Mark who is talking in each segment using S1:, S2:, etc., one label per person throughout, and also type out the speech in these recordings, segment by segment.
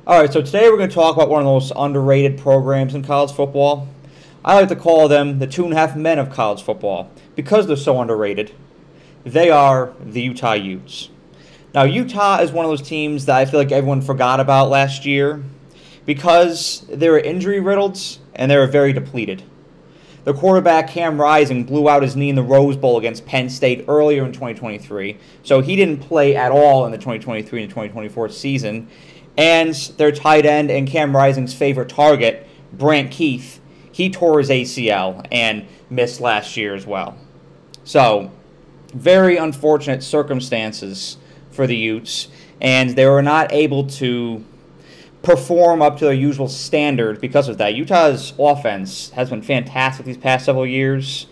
S1: All right, so today we're going to talk about one of the most underrated programs in college football. I like to call them the 2.5 men of college football because they're so underrated. They are the Utah Utes. Now, Utah is one of those teams that I feel like everyone forgot about last year because they were injury-riddled and they were very depleted. The quarterback, Cam Rising, blew out his knee in the Rose Bowl against Penn State earlier in 2023, so he didn't play at all in the 2023 and 2024 season. And their tight end and Cam Rising's favorite target, Brant Keith, he tore his ACL and missed last year as well. So, very unfortunate circumstances for the Utes, and they were not able to perform up to their usual standard because of that. Utah's offense has been fantastic these past several years,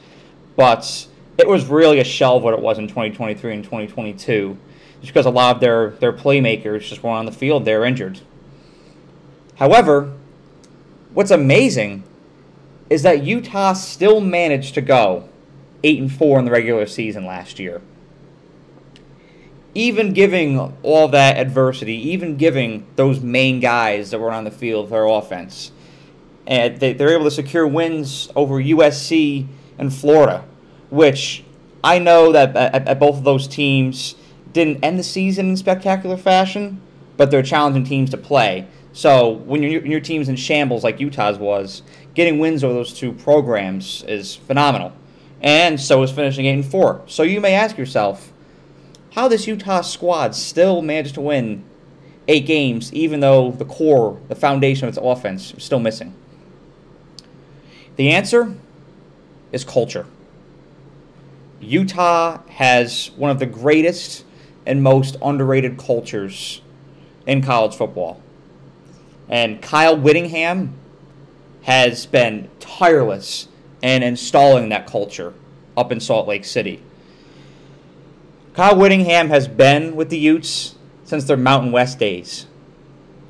S1: but it was really a shell of what it was in 2023 and 2022. Just because a lot of their playmakers just weren't on the field, they were injured. However, what's amazing is that Utah still managed to go 8-4 in the regular season last year. Even giving all that adversity, even giving those main guys that were on the field their offense, and they're able to secure wins over USC and Florida, which I know that at both of those teams didn't end the season in spectacular fashion, but they're challenging teams to play. So when your team's in shambles like Utah's was, getting wins over those two programs is phenomenal. And so is finishing 8-4. So you may ask yourself, how this Utah squad still managed to win 8 games even though the core, the foundation of its offense is still missing? The answer is culture. Utah has one of the greatest and most underrated cultures in college football. And Kyle Whittingham has been tireless in installing that culture up in Salt Lake City. Kyle Whittingham has been with the Utes since their Mountain West days.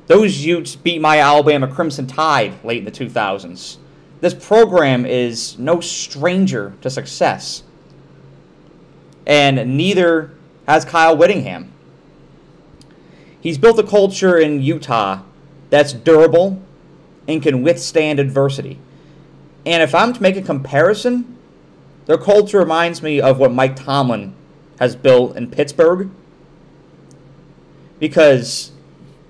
S1: Those Utes beat my Alabama Crimson Tide late in the 2000s. This program is no stranger to success. And neither has Kyle Whittingham. He's built a culture in Utah that's durable and can withstand adversity. And if I'm to make a comparison, their culture reminds me of what Mike Tomlin has built in Pittsburgh. Because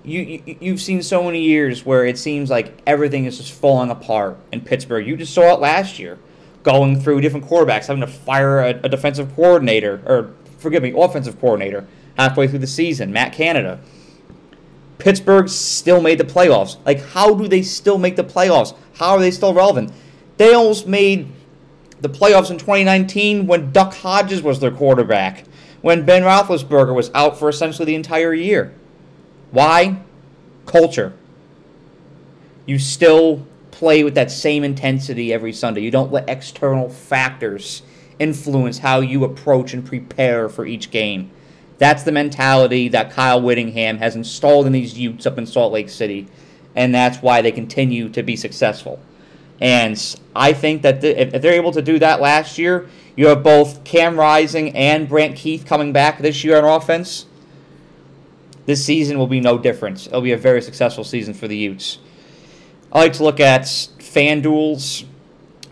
S1: you've seen so many years where it seems like everything is just falling apart in Pittsburgh. You just saw it last year, going through different quarterbacks, having to fire a defensive coordinator, or offensive coordinator halfway through the season, Matt Canada. Pittsburgh still made the playoffs. Like, how do they still make the playoffs? How are they still relevant? They almost made the playoffs in 2019 when Duck Hodges was their quarterback, when Ben Roethlisberger was out for essentially the entire year. Why? Culture. You still play with that same intensity every Sunday. You don't let external factors influence how you approach and prepare for each game. That's the mentality that Kyle Whittingham has installed in these Utes up in Salt Lake City, and that's why they continue to be successful. And I think that if they're able to do that last year, you have both Cam Rising and Brant Keith coming back this year on offense. This season will be no different. It'll be a very successful season for the Utes. I like to look at FanDuel's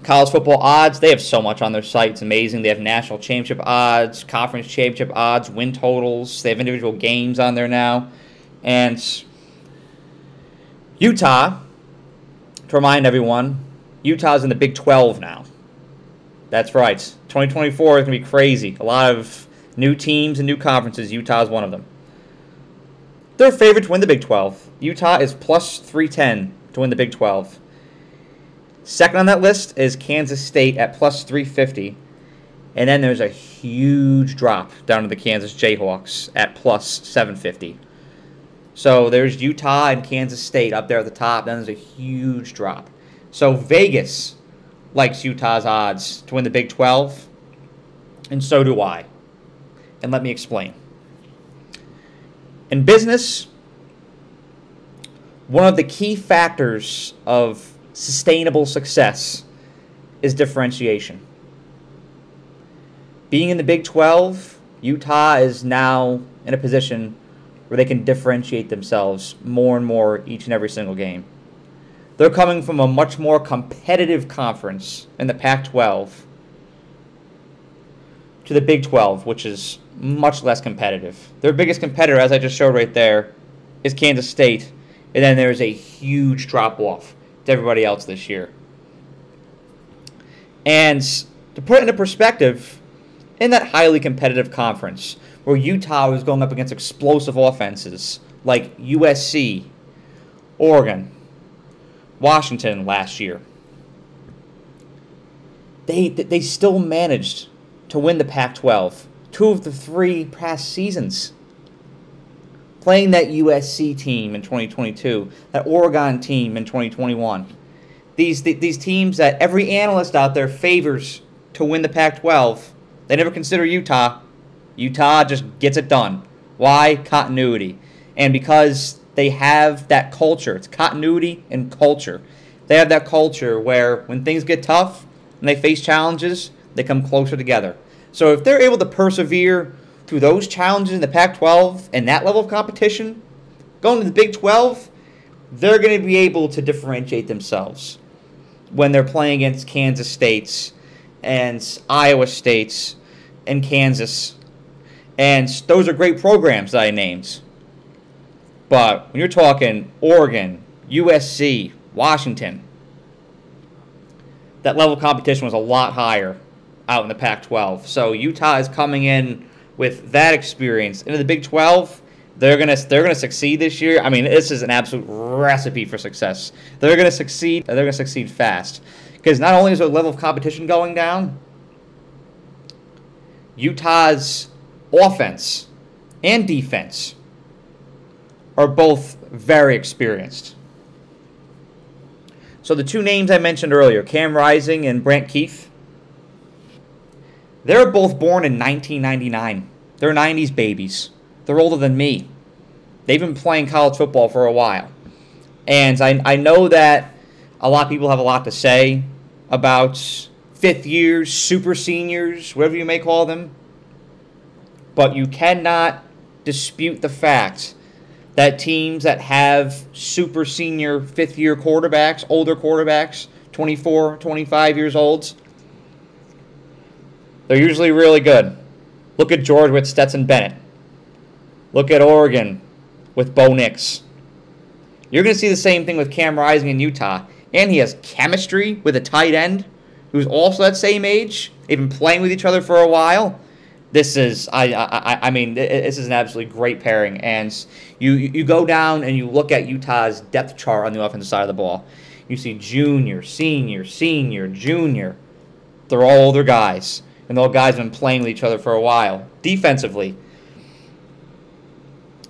S1: college football odds. They have so much on their site. It's amazing. They have national championship odds, conference championship odds, win totals. They have individual games on there now. And Utah, to remind everyone, Utah's in the Big 12 now. That's right. 2024 is going to be crazy. A lot of new teams and new conferences. Utah is one of them. They're favored to win the Big 12. Utah is plus 310 to win the Big 12. Second on that list is Kansas State at plus 350. And then there's a huge drop down to the Kansas Jayhawks at plus 750. So there's Utah and Kansas State up there at the top. Then there's a huge drop. So Vegas likes Utah's odds to win the Big 12. And so do I. And let me explain. In business, one of the key factors of sustainable success is differentiation. Being in the Big 12, Utah is now in a position where they can differentiate themselves more and more each and every single game. They're coming from a much more competitive conference in the Pac-12 to the Big 12, which is much less competitive. Their biggest competitor, as I just showed right there, is Kansas State, and then there's a huge drop-off to everybody else this year. And to put it into perspective, in that highly competitive conference, where Utah was going up against explosive offenses like USC, Oregon, Washington last year, they still managed to win the Pac-12 2 of the 3 past seasons. Playing that USC team in 2022, that Oregon team in 2021. These teams that every analyst out there favors to win the Pac-12, they never consider Utah. Utah just gets it done. Why? Continuity. And because they have that culture. It's continuity and culture. They have that culture where when things get tough and they face challenges, they come closer together. So if they're able to persevere through those challenges in the Pac-12 and that level of competition, going to the Big 12, they're going to be able to differentiate themselves when they're playing against Kansas States and Iowa States and Kansas. And those are great programs that I named. But when you're talking Oregon, USC, Washington, that level of competition was a lot higher out in the Pac-12. So Utah is coming in with that experience into the Big 12. They're gonna succeed this year. I mean, this is an absolute recipe for success. They're gonna succeed. They're gonna succeed fast because not only is the level of competition going down, Utah's offense and defense are both very experienced. So the 2 names I mentioned earlier, Cam Rising and Brant Keith, they're both born in 1999. They're 90s babies. They're older than me. They've been playing college football for a while. And I know that a lot of people have a lot to say about fifth years, super seniors, whatever you may call them. But you cannot dispute the fact that teams that have super senior fifth-year quarterbacks, older quarterbacks, 24, 25 years old, they're usually really good. Look at Georgia with Stetson Bennett. Look at Oregon with Bo Nix. You're going to see the same thing with Cam Rising in Utah. And he has chemistry with a tight end who's also that same age. They've been playing with each other for a while. This is, I mean, this is an absolutely great pairing. And you go down and you look at Utah's depth chart on the offensive side of the ball. You see junior, senior, junior. They're all older guys. And those guys have been playing with each other for a while. Defensively.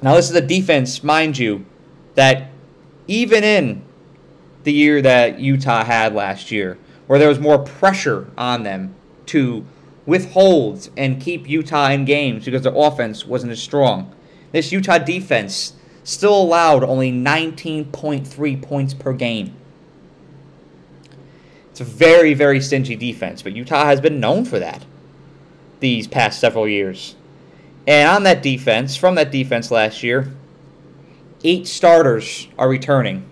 S1: Now, this is a defense, mind you, that even in the year that Utah had last year, where there was more pressure on them to withhold and keep Utah in games because their offense wasn't as strong, this Utah defense still allowed only 19.3 points per game. It's a very, very stingy defense, but Utah has been known for that these past several years. And on that defense, from that defense last year, 8 starters are returning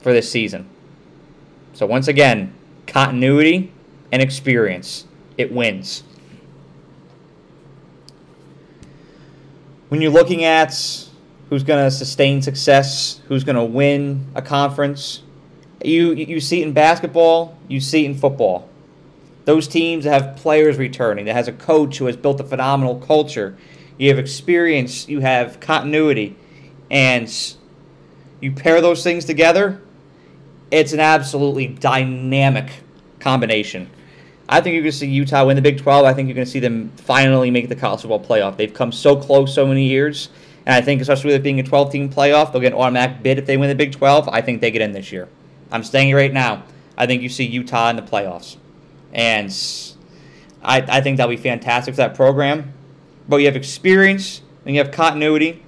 S1: for this season. So once again, continuity and experience, it wins. When you're looking at who's going to sustain success, who's going to win a conference, you see it in basketball, you see it in football. Those teams that have players returning, that has a coach who has built a phenomenal culture, you have experience, you have continuity, and you pair those things together, it's an absolutely dynamic combination. I think you're going to see Utah win the Big 12. I think you're going to see them finally make the college football playoff. They've come so close so many years, and I think especially with it being a 12-team playoff, they'll get an automatic bid if they win the Big 12. I think they get in this year. I'm saying it right now. I think you see Utah in the playoffs. And I think that'll be fantastic for that program. But you have experience and you have continuity.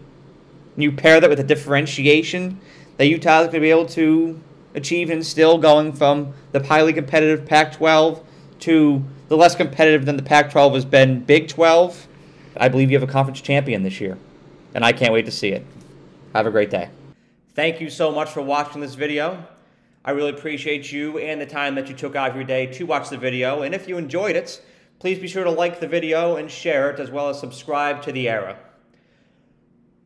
S1: And you pair that with a differentiation that Utah is going to be able to achieve and still going from the highly competitive Pac-12 to the less competitive than the Pac-12 has been Big 12. I believe you have a conference champion this year. and I can't wait to see it. Have a great day. Thank you so much for watching this video. I really appreciate you and the time that you took out of your day to watch the video. And if you enjoyed it, please be sure to like the video and share it, as well as subscribe to The Era.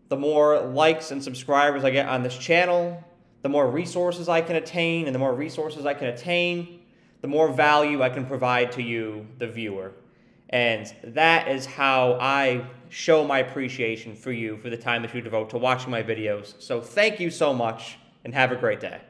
S1: The more likes and subscribers I get on this channel, the more resources I can attain, and the more resources I can attain, the more value I can provide to you, the viewer. And that is how I show my appreciation for you, for the time that you devote to watching my videos. So thank you so much, and have a great day.